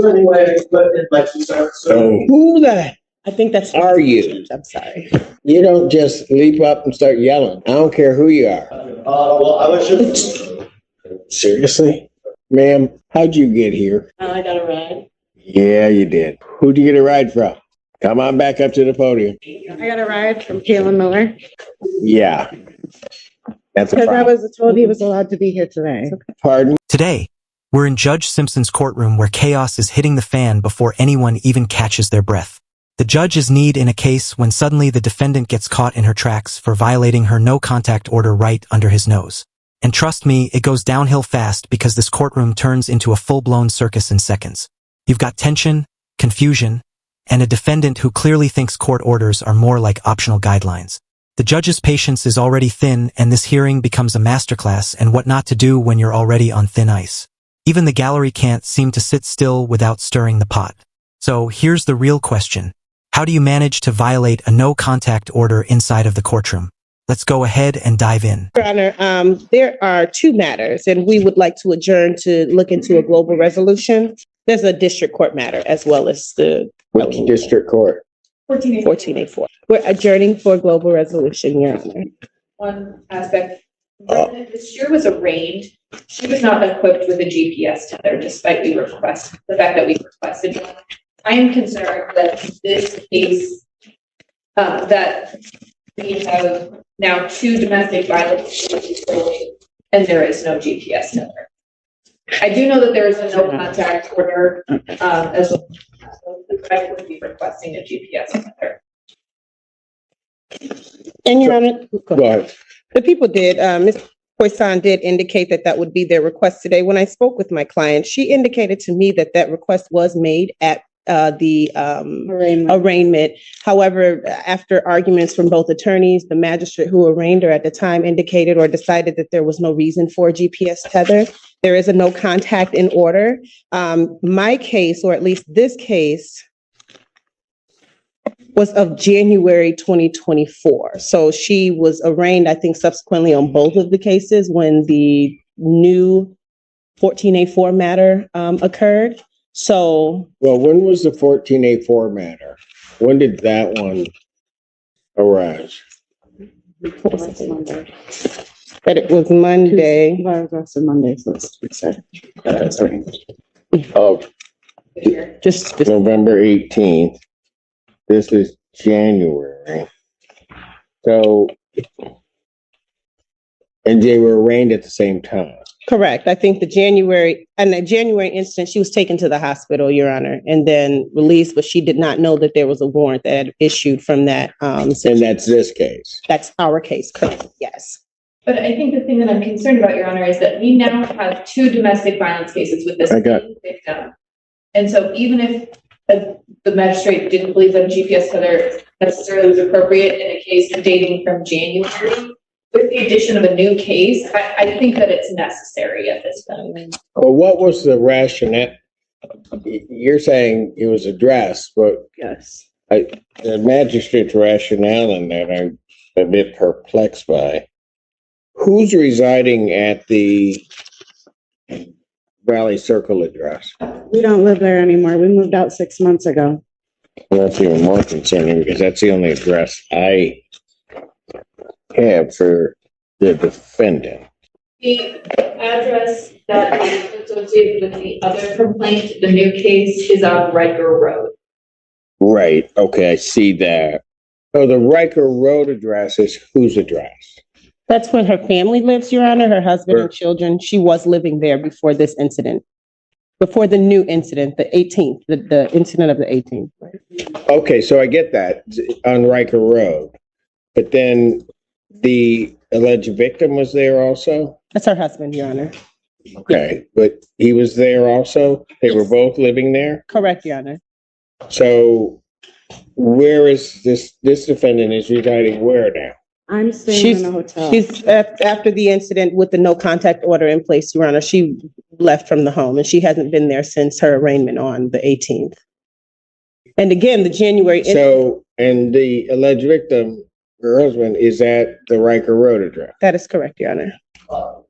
Anyway, but like you said, So who the I think that's. are you? I'm sorry. You don't just leap up and start yelling. I don't care who you are. well, I was just. Seriously? Ma'am, how'd you get here? I got a ride. Yeah, you did. Who'd you get a ride from? Come on back up to the podium. I got a ride from Kayla Miller. Yeah. That's a Because I problem. was told he was allowed to be here today. Pardon? Today, we're in Judge Simpson's courtroom where chaos is hitting the fan before anyone even catches their breath. The judge is kneed in a case when suddenly the defendant gets caught in her tracks for violating her no-contact order right under his nose. And trust me, it goes downhill fast because this courtroom turns into a full-blown circus in seconds. You've got tension, confusion, and a defendant who clearly thinks court orders are more like optional guidelines. The judge's patience is already thin, and this hearing becomes a masterclass in what not to do when you're already on thin ice. Even the gallery can't seem to sit still without stirring the pot. So here's the real question. How do you manage to violate a no-contact order inside of the courtroom? Let's go ahead and dive in. Your Honor, there are two matters, and we would like to adjourn to look into a global resolution. There's a district court matter as well as the Which district court? 1484. We're adjourning for global resolution, Your Honor. One aspect, this year was arraigned. She was not equipped with a GPS tether, despite the fact that we requested one. I am concerned that this case, that we have now 2 domestic violence cases and there is no GPS tether. I do know that there is a no contact order, as well. I would be requesting a GPS tether. And Your Honor, Go ahead. the people did, Ms. Poisson did indicate that that would be their request today. When I spoke with my client, she indicated to me that that request was made at the arraignment. However, after arguments from both attorneys, the magistrate who arraigned her at the time indicated or decided that there was no reason for a GPS tether. There is a no contact in order. My case, or at least this case, was of January 2024. So she was arraigned, I think, subsequently on both of the cases when the new 1484 matter occurred. So, Well, when was the 1484 matter? When did that one arise? but it was Monday. Monday, so it's Oh, Just November 18th. This is January. So, and they were arraigned at the same time. correct. I think the January incident, she was taken to the hospital, Your Honor, and then released, but she did not know that there was a warrant that had issued from that. And that's this case. That's our case, correct? Yes. But I think the thing that I'm concerned about, Your Honor, is that we now have 2 domestic violence cases with this same victim. And so even if the magistrate didn't believe that a GPS tether necessarily was appropriate in a case dating from January, with the addition of a new case, I think that it's necessary at this point. Well, what was the rationale? You're saying it was addressed, but Yes. the magistrate's rationale in that I'm a bit perplexed by. Who's residing at the Valley Circle address? We don't live there anymore. We moved out 6 months ago. Well, that's even more concerning because that's the only address I have for the defendant. The address that is associated with the other complaint, the new case, is on Riker Road. Right. Okay, I see that. So the Riker Road address is whose address? That's where her family lives, Your Honor, her husband and children. She was living there before this incident, before the new incident, the 18th, the incident of the 18th. Okay, so I get that on Riker Road. But then the alleged victim was there also? That's her husband, Your Honor. Okay, but he was there also? They were both living there? Correct, Your Honor. So where is this defendant is residing where now? I'm staying in a hotel. She's after the incident with the no contact order in place, Your Honor, she left from the home and she hasn't been there since her arraignment on the 18th. And again, the January. So, and the alleged victim, her husband, is at the Riker Road address? That is correct, Your Honor.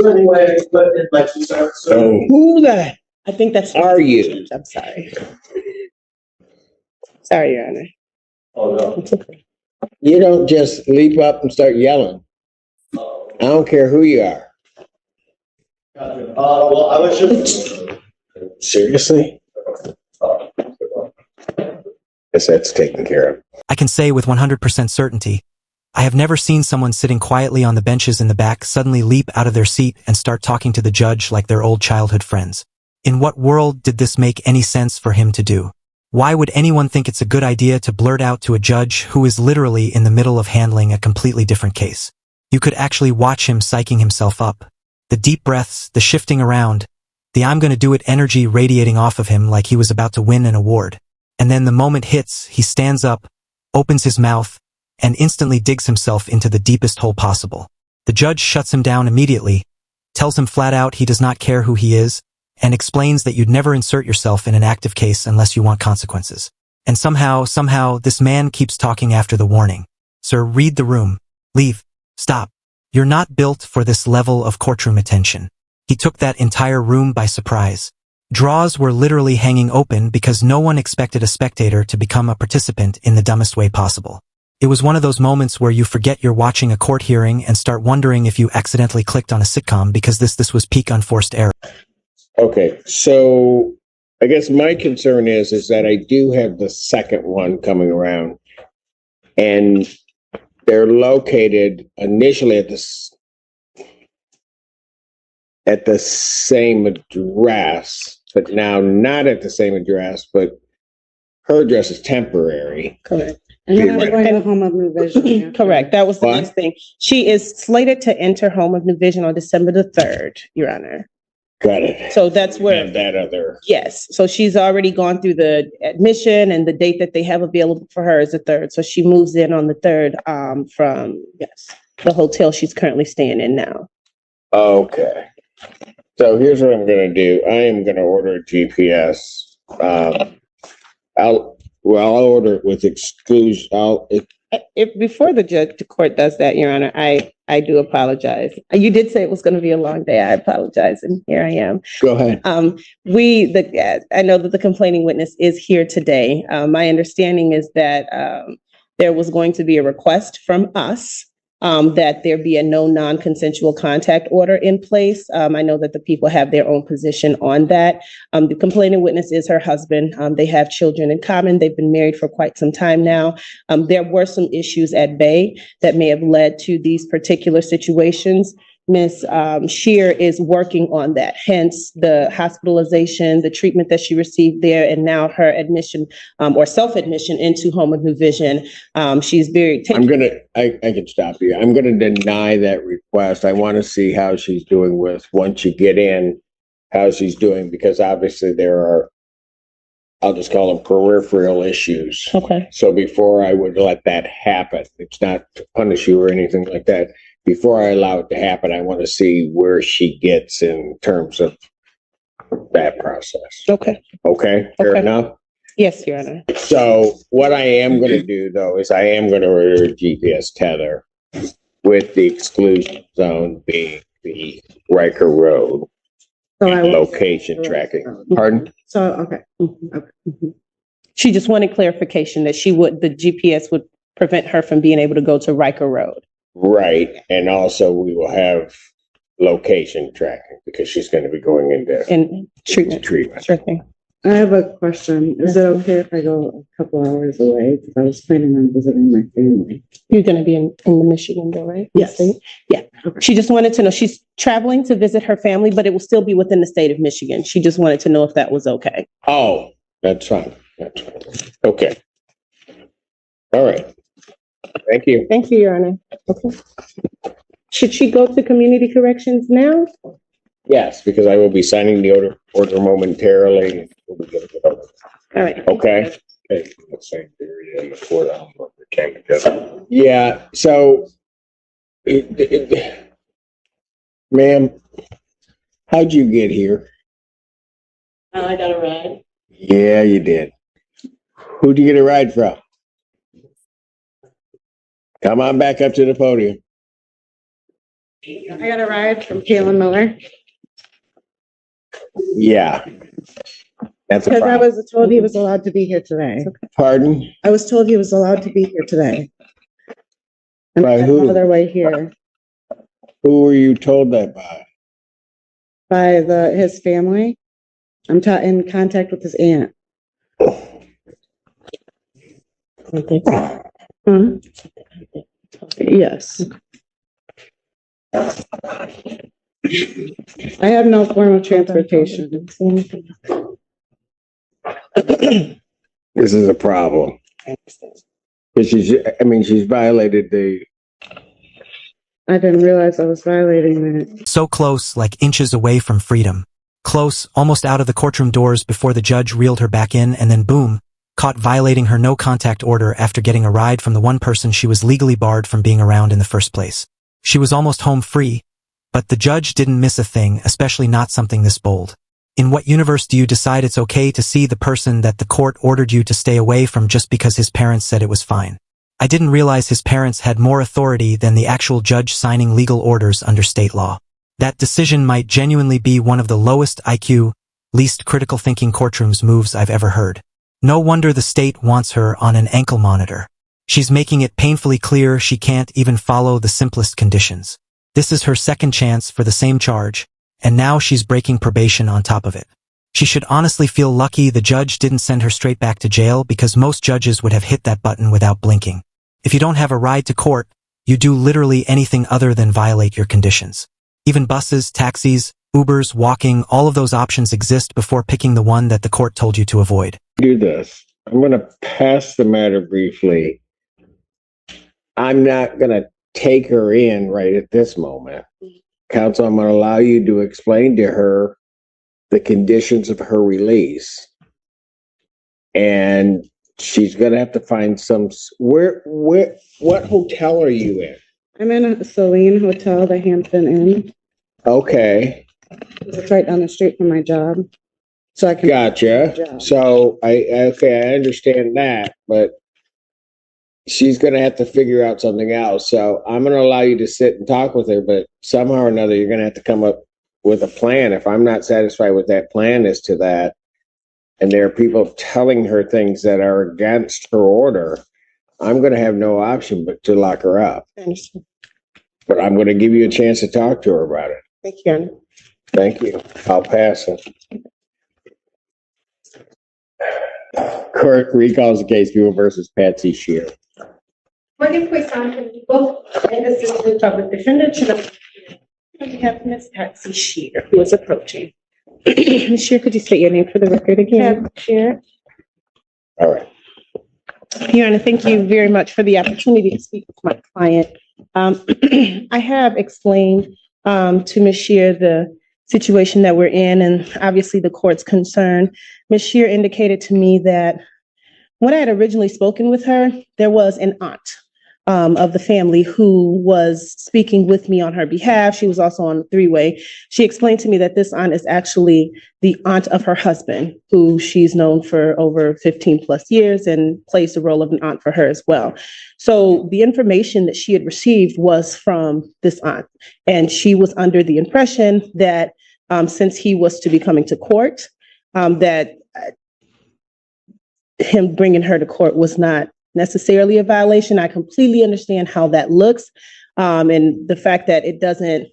Anyway, but in my two cents. So who the I think that's. are you? I'm sorry. Sorry, Your Honor. Oh, no. It's okay. You don't just leap up and start yelling. I don't care who you are. Gotcha. Well, I was just. Seriously? Guess that's taken care of. I can say with 100% certainty, I have never seen someone sitting quietly on the benches in the back suddenly leap out of their seat and start talking to the judge like they're old childhood friends. In what world did this make any sense for him to do? Why would anyone think it's a good idea to blurt out to a judge who is literally in the middle of handling a completely different case? You could actually watch him psyching himself up. The deep breaths, the shifting around, the I'm gonna do it energy radiating off of him like he was about to win an award. And then the moment hits, he stands up, opens his mouth, and instantly digs himself into the deepest hole possible. The judge shuts him down immediately, tells him flat out he does not care who he is, and explains that you'd never insert yourself in an active case unless you want consequences. And somehow, this man keeps talking after the warning. Sir, read the room. Leave. Stop. You're not built for this level of courtroom attention. He took that entire room by surprise. Draws were literally hanging open because no one expected a spectator to become a participant in the dumbest way possible. It was one of those moments where you forget you're watching a court hearing and start wondering if you accidentally clicked on a sitcom because this was peak unforced error. Okay, so I guess my concern is that I do have the second one coming around, and they're located initially at the same address, but now not at the same address, but her address is temporary. Correct. And then we're going to Home of New Vision. Correct. That was the What? next thing. She is slated to enter Home of New Vision on December the 3rd, Your Honor. Got it. So that's where, And that other, yes. So she's already gone through the admission, and the date that they have available for her is the 3rd. So she moves in on the 3rd from, yes, the hotel she's currently staying in now. okay. So here's what I'm gonna do. I am gonna order a GPS. I'll order it with exclusion. If before the court does that, Your Honor, I do apologize. You did say it was going to be a long day. I apologize, and here I am. Go ahead. I know that the complaining witness is here today. My understanding is that there was going to be a request from us that there be a no non-consensual contact order in place. I know that the people have their own position on that. The complaining witness is her husband. They have children in common. They've been married for quite some time now. There were some issues at bay that may have led to these particular situations. Ms. Shear is working on that, hence the hospitalization, the treatment that she received there, and now her admission or self-admission into Home of New Vision. She's very. I can stop you. I'm gonna deny that request. I want to see how she's doing once you get in, how she's doing, because obviously there are, I'll just call them peripheral issues. Okay. So before I would let that happen, it's not to punish you or anything like that. Before I allow it to happen, I want to see where she gets in terms of that process. Okay. Okay, fair Okay. enough. Yes, Your Honor. So what I am going to do, though, is I am going to order a GPS tether with the exclusion zone being the Riker Road So I will- location tracking. Pardon? So, okay. She just wanted clarification that the GPS would prevent her from being able to go to Riker Road. Right. And also we will have location tracking because she's going to be going into And treatment. Sure thing. I have a question. Is it okay if I go a couple hours away? Because I was planning on visiting my family. You're going to be in the Michigan though, right? Yes. State? Yeah. Okay. She just wanted to know, she's traveling to visit her family, but it will still be within the state of Michigan. She just wanted to know if that was okay. Oh, that's fine. That's fine. Okay. All right. Thank you. Thank you, Your Honor. Okay. Should she go to community corrections now? Yes, because I will be signing the order momentarily. We'll be good to go. All right. Okay. Okay, the same period in the courthouse, but they came together. Yeah. So, ma'am, how'd you get here? I got a ride. Yeah, you did. Who'd you get a ride from? Come on back up to the podium. I got a ride from Kayla Miller. Yeah. That's a Because I problem. was told he was allowed to be here today. Pardon? I was told he was allowed to be here today. And By I who? on their way here Who were you told that by? by his family. I'm in contact with his aunt. Hmm? Yes. I have no form of transportation. This is a problem. Because she's violated the, I didn't realize I was violating that. So close, like inches away from freedom. Close, almost out of the courtroom doors before the judge reeled her back in, and then boom, caught violating her no-contact order after getting a ride from the one person she was legally barred from being around in the first place. She was almost home free, but the judge didn't miss a thing, especially not something this bold. In what universe do you decide it's okay to see the person that the court ordered you to stay away from just because his parents said it was fine? I didn't realize his parents had more authority than the actual judge signing legal orders under state law. That decision might genuinely be one of the lowest IQ, least critical thinking courtrooms moves I've ever heard. No wonder the state wants her on an ankle monitor. She's making it painfully clear she can't even follow the simplest conditions. This is her second chance for the same charge, and now she's breaking probation on top of it. She should honestly feel lucky the judge didn't send her straight back to jail, because most judges would have hit that button without blinking. If you don't have a ride to court, you do literally anything other than violate your conditions. Even buses, taxis, Ubers, walking, all of those options exist before picking the one that the court told you to avoid. do this. I'm going to pass the matter briefly. I'm not going to take her in right at this moment. Counsel, I'm going to allow you to explain to her the conditions of her release. And she's going to have to find what hotel are you in? I'm in a Celine Hotel, the Hampton Inn. Okay. It's right down the street from my job. So I can. Gotcha. So I understand that, but she's going to have to figure out something else. So I'm going to allow you to sit and talk with her, but somehow or another, you're going to have to come up with a plan. If I'm not satisfied with that plan as to that, and there are people telling her things that are against her order, I'm going to have no option but to lock her up. I understand. But I'm going to give you a chance to talk to her about it. Thank you, Your Honor. Thank you. I'll pass it. Court recalls the case Buell versus Patsy Shear. Morgan Poisson from Eagle and Assistant Public Defender to we have Ms. Patsy Shear, who is approaching. Ms. Shear, could you state your name for the record again? Shear. All right. Your Honor, thank you very much for the opportunity to speak with my client. I have explained to Ms. Shear the situation that we're in, and obviously the court's concern. Ms. Shear indicated to me that when I had originally spoken with her, there was an aunt of the family who was speaking with me on her behalf. She was also on the three-way. She explained to me that this aunt is actually the aunt of her husband, who she's known for over 15 plus years and plays the role of an aunt for her as well. So the information that she had received was from this aunt, and she was under the impression that since he was to be coming to court, that him bringing her to court was not necessarily a violation. I completely understand how that looks. And the fact that it doesn't,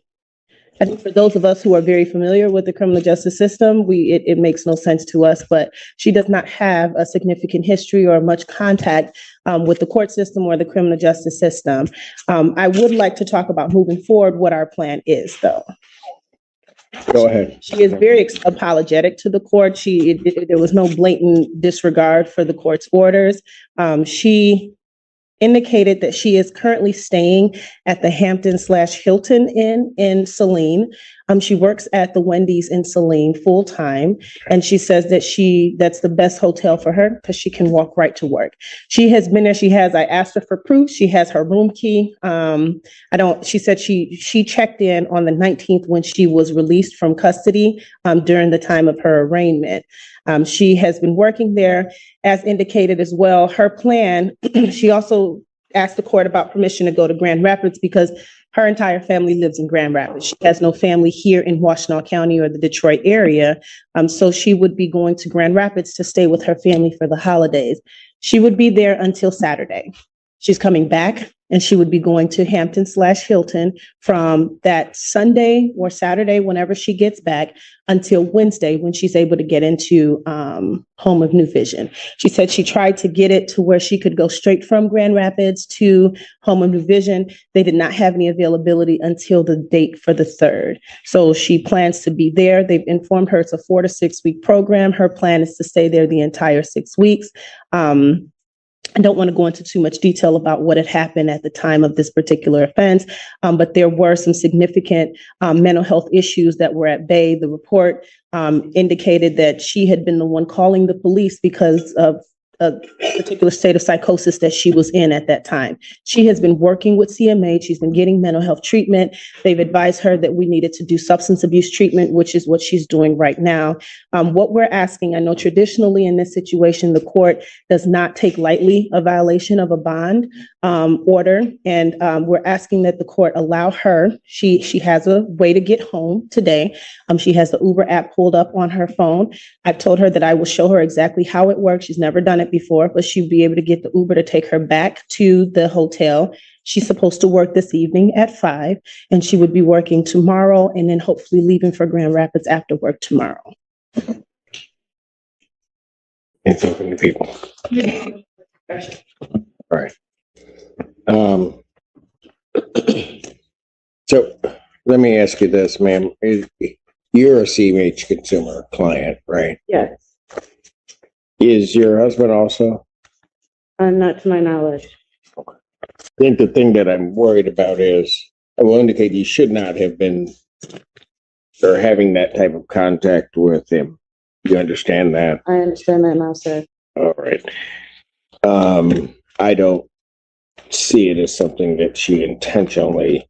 I think for those of us who are very familiar with the criminal justice system, it makes no sense to us, but she does not have a significant history or much contact with the court system or the criminal justice system. I would like to talk about moving forward what our plan is, though. Go ahead. She is very apologetic to the court. There was no blatant disregard for the court's orders. She indicated that she is currently staying at the Hampton/Hilton Inn in Saline. She works at the Wendy's in Saline full time, and she says that that's the best hotel for her because she can walk right to work. She has been there. I asked her for proof. She has her room key. She said she checked in on the 19th when she was released from custody during the time of her arraignment. She has been working there as indicated as well. Her plan, she also asked the court about permission to go to Grand Rapids because Her entire family lives in Grand Rapids. She has no family here in Washtenaw County or the Detroit area. So she would be going to Grand Rapids to stay with her family for the holidays. She would be there until Saturday. She's coming back and she would be going to Hampton/Hilton from that Sunday or Saturday, whenever she gets back, until Wednesday when she's able to get into Home of New Vision. She said she tried to get it to where she could go straight from Grand Rapids to Home of New Vision. They did not have any availability until the date for the 3rd. So she plans to be there. They've informed her it's a 4 to 6 week program. Her plan is to stay there the entire 6 weeks. I don't want to go into too much detail about what had happened at the time of this particular offense, but there were some significant mental health issues that were at bay. The report indicated that she had been the one calling the police because of a particular state of psychosis that she was in at that time. She has been working with CMH. She's been getting mental health treatment. They've advised her that we needed to do substance abuse treatment, which is what she's doing right now. What we're asking, I know traditionally in this situation, the court does not take lightly a violation of a bond order. And we're asking that the court allow her, she has a way to get home today. She has the Uber app pulled up on her phone. I've told her that I will show her exactly how it works. She's never done it before, but she'll be able to get the Uber to take her back to the hotel. She's supposed to work this evening at 5, and she would be working tomorrow and then hopefully leaving for Grand Rapids after work tomorrow. Anything from the people? All right. So let me ask you this, ma'am. You're a CMH consumer client, right? Yes, Is your husband also? not to my knowledge. I think the thing that I'm worried about is, I will indicate you should not have been or having that type of contact with him. You understand that? I understand that now, sir. All right. I don't see it as something that she intentionally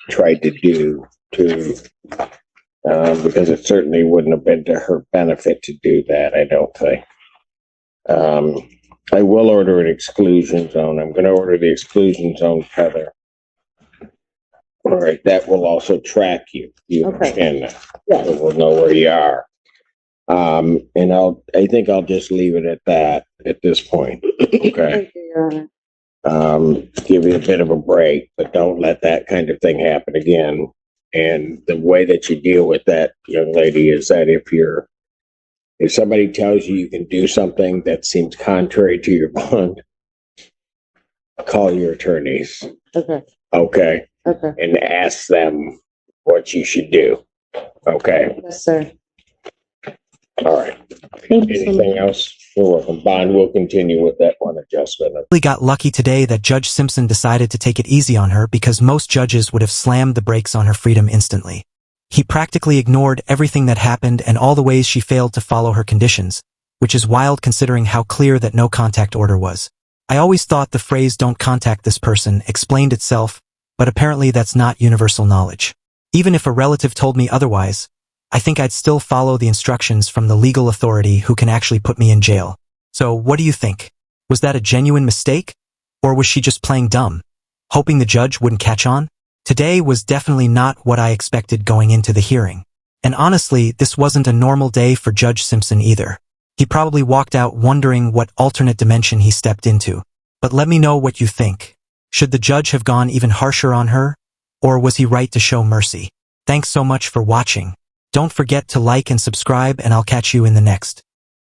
tried to do because it certainly wouldn't have been to her benefit to do that, I don't think. I will order an exclusion zone. I'm going to order the exclusion zone, Heather. All right, that will also track you. You Okay. understand that? Yes. So we'll know where you are. And I think I'll just leave it at that at this point. Okay. Thank you, Your Honor. Give you a bit of a break, but don't let that kind of thing happen again. And the way that you deal with that, young lady, is that if somebody tells you you can do something that seems contrary to your bond, call your attorneys. Okay. Okay. Okay. And ask them what you should do. Okay. Yes, sir. All right. Thank you so much. Anything else? You're welcome. Bond will continue with that one adjustment. We got lucky today that Judge Simpson decided to take it easy on her because most judges would have slammed the brakes on her freedom instantly. He practically ignored everything that happened and all the ways she failed to follow her conditions, which is wild considering how clear that no contact order was. I always thought the phrase "don't contact this person" explained itself, but apparently that's not universal knowledge. Even if a relative told me otherwise, I think I'd still follow the instructions from the legal authority who can actually put me in jail. So what do you think? Was that a genuine mistake? Or was she just playing dumb, hoping the judge wouldn't catch on? Today was definitely not what I expected going into the hearing. And honestly, this wasn't a normal day for Judge Simpson either. He probably walked out wondering what alternate dimension he stepped into. But let me know what you think. Should the judge have gone even harsher on her? Or was he right to show mercy? Thanks so much for watching. Don't forget to like and subscribe, and I'll catch you in the next.